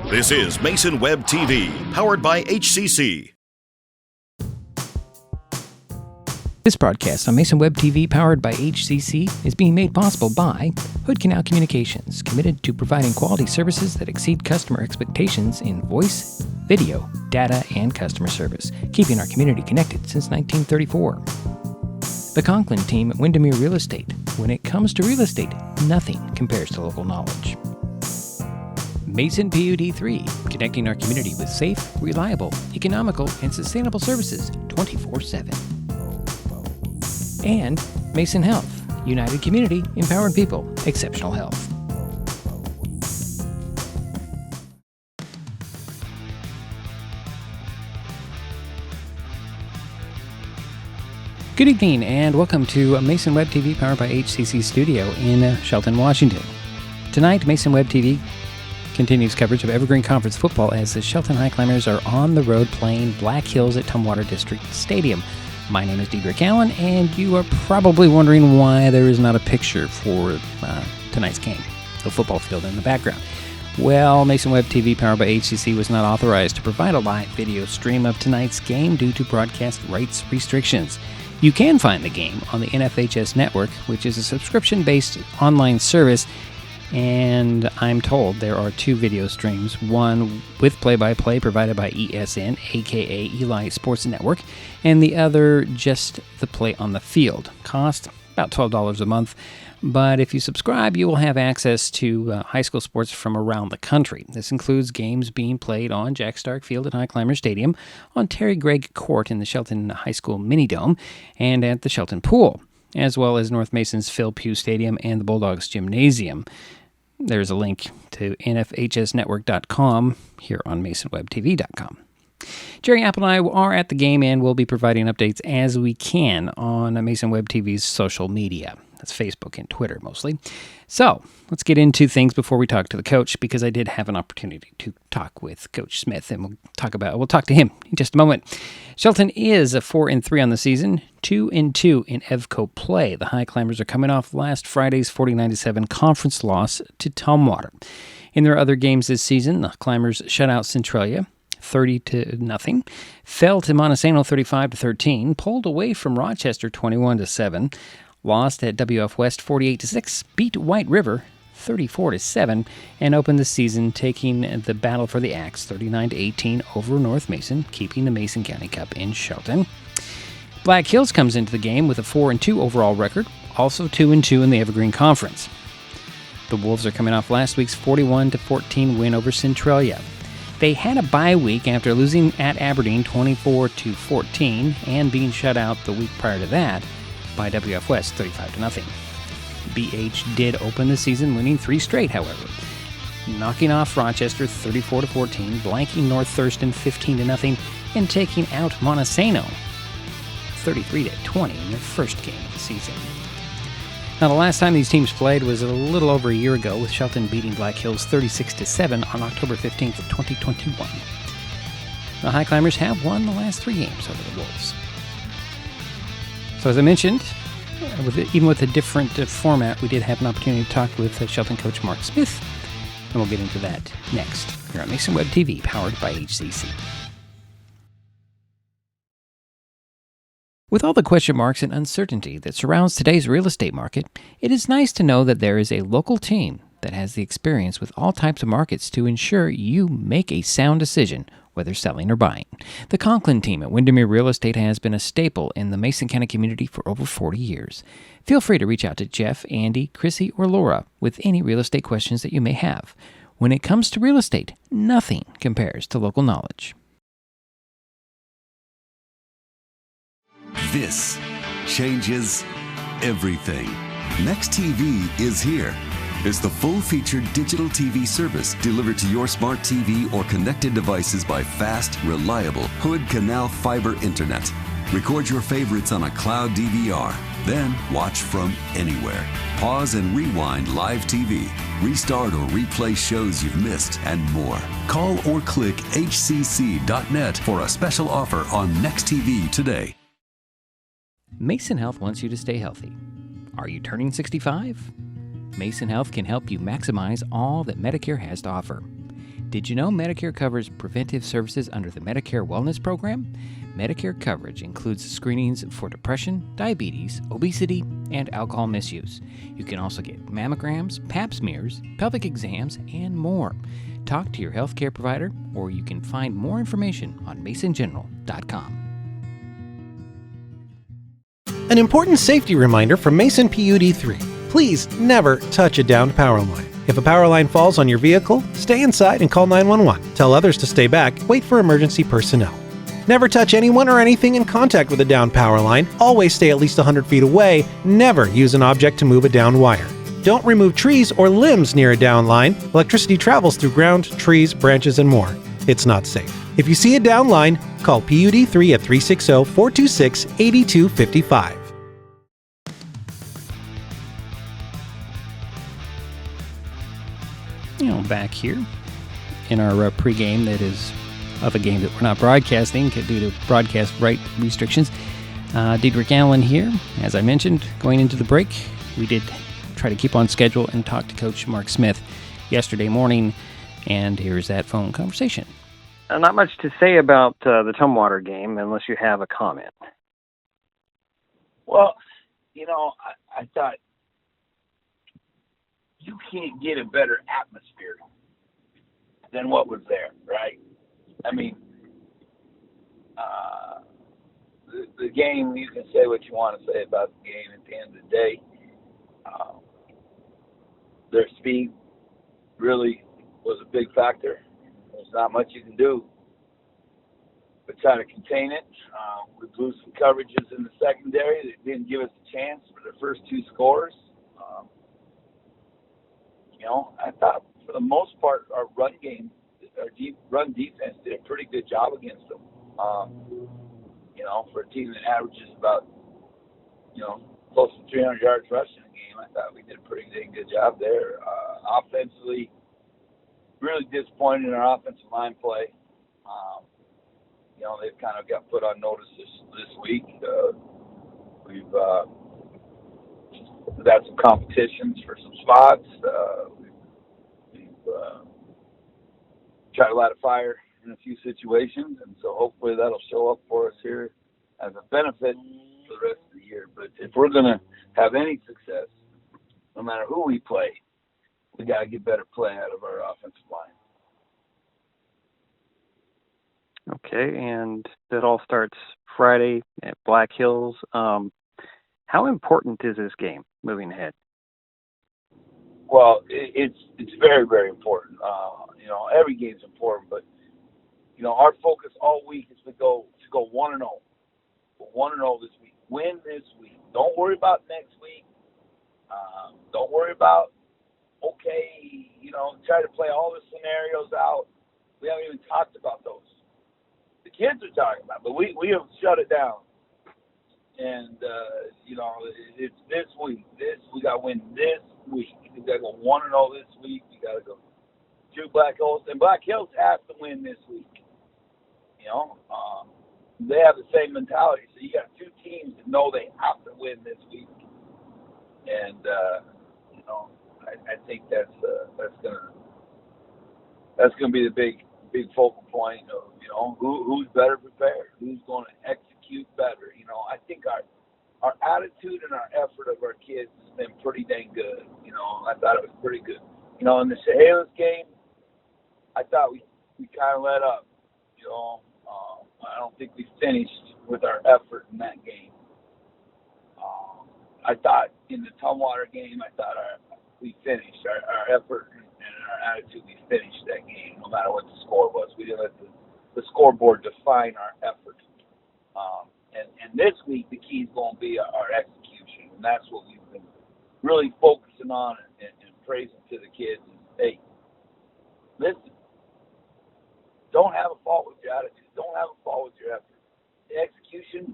This is Mason Web TV, powered by HCC. This broadcast on Mason Web TV, powered by HCC, is being made possible by Hood Canal Communications, committed to providing quality services that exceed customer expectations in voice, video, data, and customer service, keeping our community connected since 1934. The Conklin team at Windermere Real Estate. When it comes to real estate, nothing compares to local knowledge. Mason PUD3, connecting our community with safe, reliable, economical, and sustainable services 24/7. And Mason Health, United Community, empowering people, exceptional health. Good evening and welcome to Mason Web TV, powered by HCC Studio in Shelton, Washington. Tonight, Mason Web TV continues coverage of Evergreen Conference football as the Shelton Highclimbers are on the road playing Black Hills at Tumwater District Stadium. My name is Dedrick Allan, and you are probably wondering why there is not a picture for tonight's game, the football field in the background. Well, Mason Web TV, powered by HCC, was not authorized to provide a live video stream of tonight's game due to broadcast rights restrictions. You can find the game on the NFHS network, which is a subscription-based online service, and I'm told there are two video streams, one with play-by-play provided by ESN, aka Eli Sports Network, and the other just the play on the field. Cost about $12 a month, but if you subscribe, you will have access to high school sports from around the country. This includes games being played on Jack Stark Field at Highclimbers Stadium, on Terry Gregg Court in the Shelton High School Mini-Dome, and at the Shelton Pool, as well as North Mason's Phil Pugh Stadium and the Bulldogs Gymnasium. There's a link to nfhsnetwork.com here on masonwebtv.com. Jerry Apple and I are at the game and will be providing updates as we can on Mason Web TV's social media. That's Facebook and Twitter mostly. So let's get into things before we talk to the coach, because I did have an opportunity to talk with Coach Smith, and we'll talk to him in just a moment. Shelton is 4-3 on the season, 2-2 in EVCO play. The Highclimbers are coming off last Friday's 49-7 conference loss to Tumwater. In their other games this season, the Climbers shut out Centralia 30-0, fell to Montesano 35-13, pulled away from Rochester 21-7. Lost at WF West 48-6, beat White River 34-7, and opened the season taking the battle for the Axe 39-18 over North Mason, keeping the Mason County Cup in Shelton. Black Hills comes into the game with a 4-2 overall record, also 2-2 in the Evergreen Conference. The Wolves are coming off last week's 41-14 win over Centralia. They had a bye week after losing at Aberdeen 24-14 and being shut out the week prior to that by WF West 35-0. BH did open the season winning 3 straight, however, knocking off Rochester 34-14, blanking North Thurston 15-0, and taking out Montesano 33-20 in their first game of the season. Now, the last time these teams played was a little over a year ago, with Shelton beating Black Hills 36-7 on October 15th of 2021. The Highclimbers have won the last 3 games over the Wolves. So as I mentioned, even with a different format, we did have an opportunity to talk with Shelton Coach Mark Smith, and we'll get into that next here on Mason Web TV, powered by HCC. With all the question marks and uncertainty that surrounds today's real estate market, it is nice to know that there is a local team that has the experience with all types of markets to ensure you make a sound decision, whether selling or buying. The Conklin team at Windermere Real Estate has been a staple in the Mason County community for over 40 years. Feel free to reach out to Jeff, Andy, Chrissy, or Laura with any real estate questions that you may have. When it comes to real estate, nothing compares to local knowledge. This changes everything. Next TV is here. It's the full-featured digital TV service delivered to your smart TV or connected devices by fast, reliable Hood Canal Fiber Internet. Record your favorites on a cloud DVR, then watch from anywhere. Pause and rewind live TV, restart or replay shows you've missed, and more. Call or click hcc.net for a special offer on Next TV today. Mason Health wants you to stay healthy. Are you turning 65? Mason Health can help you maximize all that Medicare has to offer. Did you know Medicare covers preventive services under the Medicare Wellness Program? Medicare coverage includes screenings for depression, diabetes, obesity, and alcohol misuse. You can also get mammograms, pap smears, pelvic exams, and more. Talk to your healthcare provider, or you can find more information on masongeneral.com. An important safety reminder from Mason PUD 3. Please never touch a downed power line. If a power line falls on your vehicle, stay inside and call 911. Tell others to stay back. Wait for emergency personnel. Never touch anyone or anything in contact with a downed power line. Always stay at least 100 feet away. Never use an object to move a downed wire. Don't remove trees or limbs near a downed line. Electricity travels through ground, trees, branches, and more. It's not safe. If you see a downed line, call PUD 3 at 360-426-8255. Back here in our pregame that is of a game that we're not broadcasting due to broadcast right restrictions. Dedrick Allan here. As I mentioned, going into the break, we did try to keep on schedule and talk to Coach Mark Smith yesterday morning, and here's that phone conversation. Not much to say about the Tumwater game unless you have a comment. Well, I thought you can't get a better atmosphere than what was there, right? I mean, the game, you can say what you want to say about the game at the end of the day. Their speed really was a big factor. There's not much you can do but try to contain it. We blew some coverages in the secondary that didn't give us a chance for the first two scores. I thought for the most part our run game, our run defense did a pretty good job against them. For a team that averages about, close to 300 yards rushing a game, I thought we did a pretty good job there. Offensively, really disappointed in our offensive line play. They've kind of got put on notice this week. We've had some competitions for some spots. We've tried to light a fire in a few situations, and so hopefully that'll show up for us here as a benefit for the rest of the year. But if we're going to have any success, no matter who we play, we got to get better play out of our offensive line. Okay, and that all starts Friday at Black Hills. How important is this game moving ahead? Well, it's very, very important. Every game's important, but our focus all week is to go 1-0. 1-0 this week. Win this week. Don't worry about next week. Don't worry about try to play all the scenarios out. We haven't even talked about those. The kids are talking about, but we have shut it down. And it's this week. We got to win this week. We got to go 1-0 this week. We got to go to Black Hills, and Black Hills has to win this week. They have the same mentality. So you got two teams that know they have to win this week, and I think that's gonna be the big focal point of who's better prepared, who's going to execute better. I think our attitude and our effort of our kids has been pretty dang good. I thought it was pretty good. In the Chehalis game, I thought we kind of let up. I don't think we finished with our effort in that game. I thought in the Tumwater game, we finished our effort and our attitude. We finished that game, no matter what the score was. We didn't let the scoreboard define our effort. And this week, the key is going to be our execution, and that's what we've been really focusing on and praising to the kids. Hey, listen, don't have a fault with your attitude. Don't have a fault with your effort. The execution,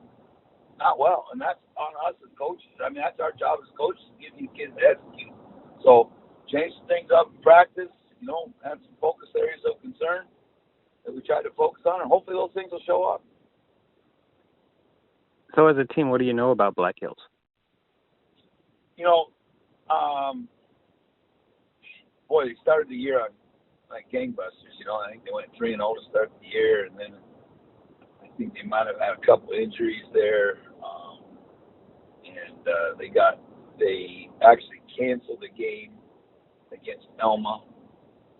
not well, and that's on us as coaches. I mean, that's our job as coaches to give these kids to execute. So change some things up in practice, have some focus areas of concern that we try to focus on, and hopefully those things will show up. So as a team, what do you know about Black Hills? They started the year on like gangbusters. I think they went 3-0 to start the year, and then I think they might have had a couple injuries there, and they actually canceled the game against Elma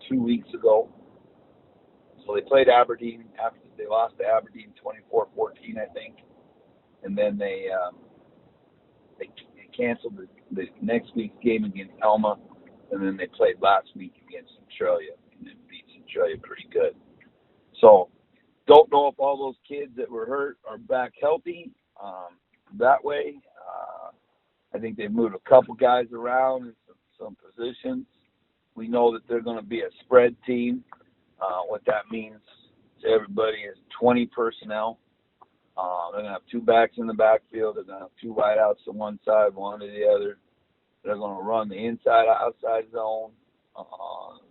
2 weeks ago. So they played Aberdeen after they lost to Aberdeen 24-14, I think, and then they canceled the next week's game against Elma, and then they played last week against Centralia and then beat Centralia pretty good. So don't know if all those kids that were hurt are back healthy that way. I think they've moved a couple guys around in some positions. We know that they're going to be a spread team. What that means to everybody is 20 personnel. They're going to have 2 backs in the backfield. They're going to have 2 wideouts to one side, one to the other. They're going to run the inside-outside zone.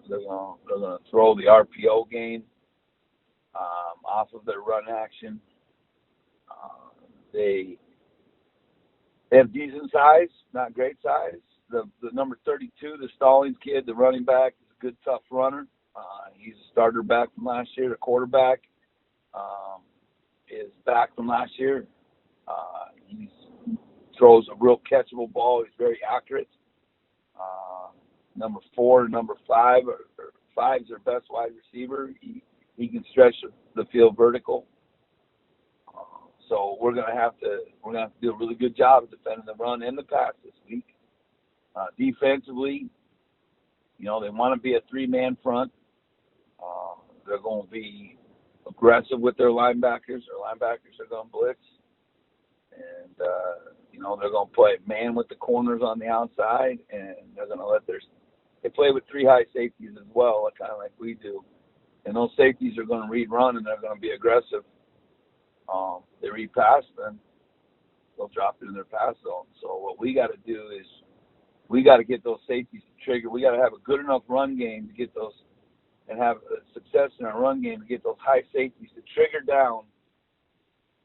They're going to throw the RPO game off of their run action. They have decent size, not great size. The number 32, the Stallings kid, the running back, is a good, tough runner. He's a starter back from last year. The quarterback is back from last year. He throws a real catchable ball. He's very accurate. Number 4 and number 5, or 5's their best wide receiver. He can stretch the field vertical. So we're gonna have to do a really good job of defending the run and the pass this week. Defensively, they want to be a 3-man front. They're going to be aggressive with their linebackers. Their linebackers are going to blitz, and they're going to play man with the corners on the outside, and they're going to they play with 3 high safeties as well, kind of like we do. And those safeties are going to read run, and they're going to be aggressive. They read pass, then they'll drop it in their pass zone. So what we got to do is we got to get those safeties to trigger. We got to have a good enough run game to get those, and have success in our run game to get those high safeties to trigger down,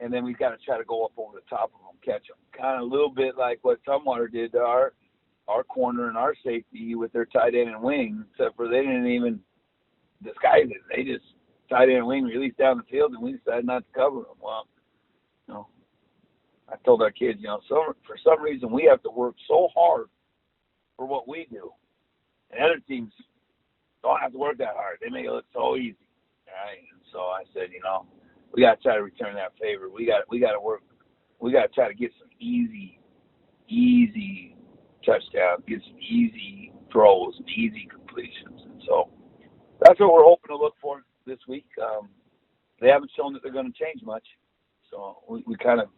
and then we've got to try to go up over the top of them, catch them. Kind of a little bit like what Tumwater did to our corner and our safety with their tight end and wing, except for they didn't even disguise it. They just tight end and wing released down the field, and we decided not to cover them. Well, I told our kids, for some reason we have to work so hard for what we do, and other teams don't have to work that hard. They make it look so easy, right? And so I said, we got to try to return that favor. We got to work. We got to try to get some easy touchdowns, get some easy throws, and easy completions. And so that's what we're hoping to look for this week. They haven't shown that they're going to change much, so we kind of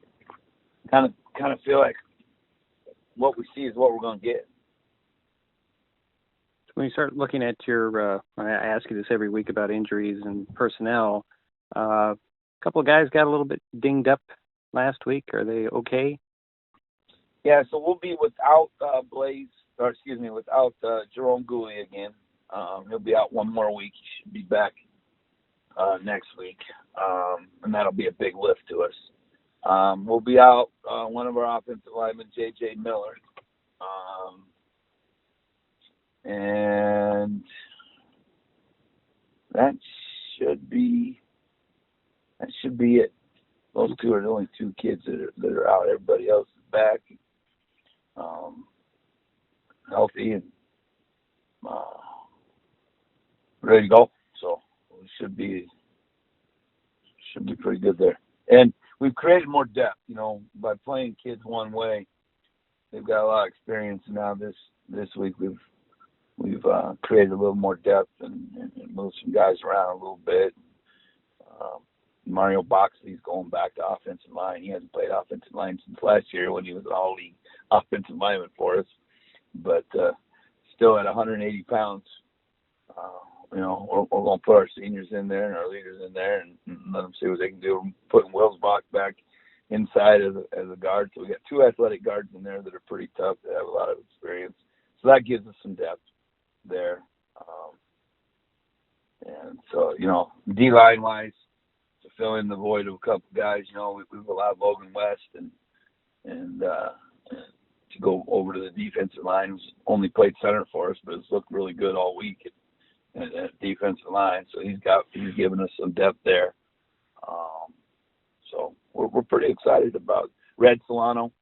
feel like what we see is what we're going to get. When you start looking at your, I ask you this every week about injuries and personnel. A couple of guys got a little bit dinged up last week. Are they okay? Yeah, so we'll be without without Jerome Gooley again. He'll be out one more week. He should be back next week, and that'll be a big lift to us. We'll be out one of our offensive linemen, J.J. Miller. And that should be it. Those 2 are the only 2 kids that are out. Everybody else is back, healthy and ready to go. So we should be pretty good there. And we've created more depth, by playing kids one way. They've got a lot of experience now. This week we've created a little more depth and moved some guys around a little bit. Mario Boxley's going back to offensive line. He hasn't played offensive line since last year when he was an all-league offensive lineman for us. But still at 180 pounds, we're going to put our seniors in there and our leaders in there and let them see what they can do. We're putting Wilsbach back inside as a guard. So we got 2 athletic guards in there that are pretty tough, that have a lot of experience. So that gives us some depth there. And so, D-line wise, to fill in the void of a couple guys, we've allowed Logan West and to go over to the defensive line, who's only played center for us, but has looked really good all week at defensive line. So he's given us some depth there. So we're pretty excited about Red Solano.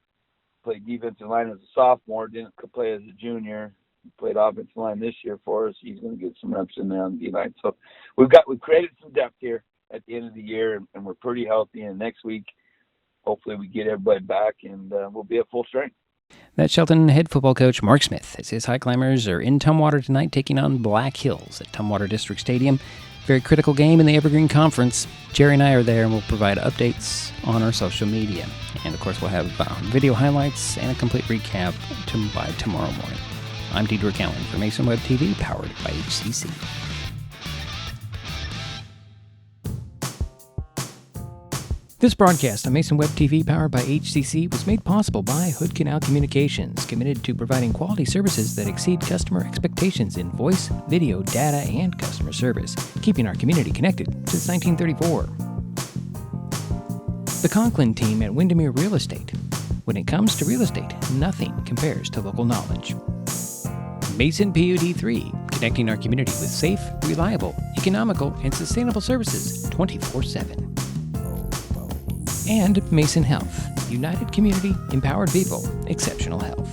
Played defensive line as a sophomore, didn't play as a junior. He played offensive line this year for us. He's going to get some reps in there on the D-line. So we've created some depth here at the end of the year, and we're pretty healthy. And next week, hopefully we get everybody back, and we'll be at full strength. That's Shelton head football coach Mark Smith as his Highclimbers are in Tumwater tonight taking on Black Hills at Tumwater District Stadium. Very critical game in the Evergreen Conference. Jerry and I are there and we'll provide updates on our social media. And of course we'll have video highlights and a complete recap by tomorrow morning. I'm Dedrick Allan for Mason Web TV, powered by HCC. This broadcast on Mason Web TV, powered by HCC, was made possible by Hood Canal Communications, committed to providing quality services that exceed customer expectations in voice, video, data, and customer service, keeping our community connected since 1934. The Conklin team at Windermere Real Estate. When it comes to real estate, nothing compares to local knowledge. Mason PUD3, connecting our community with safe, reliable, economical, and sustainable services 24/7. And Mason Health, united community, empowered people, exceptional health.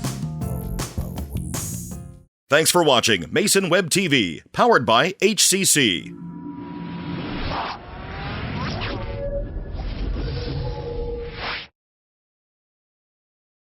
Thanks for watching Mason Web TV, powered by HCC.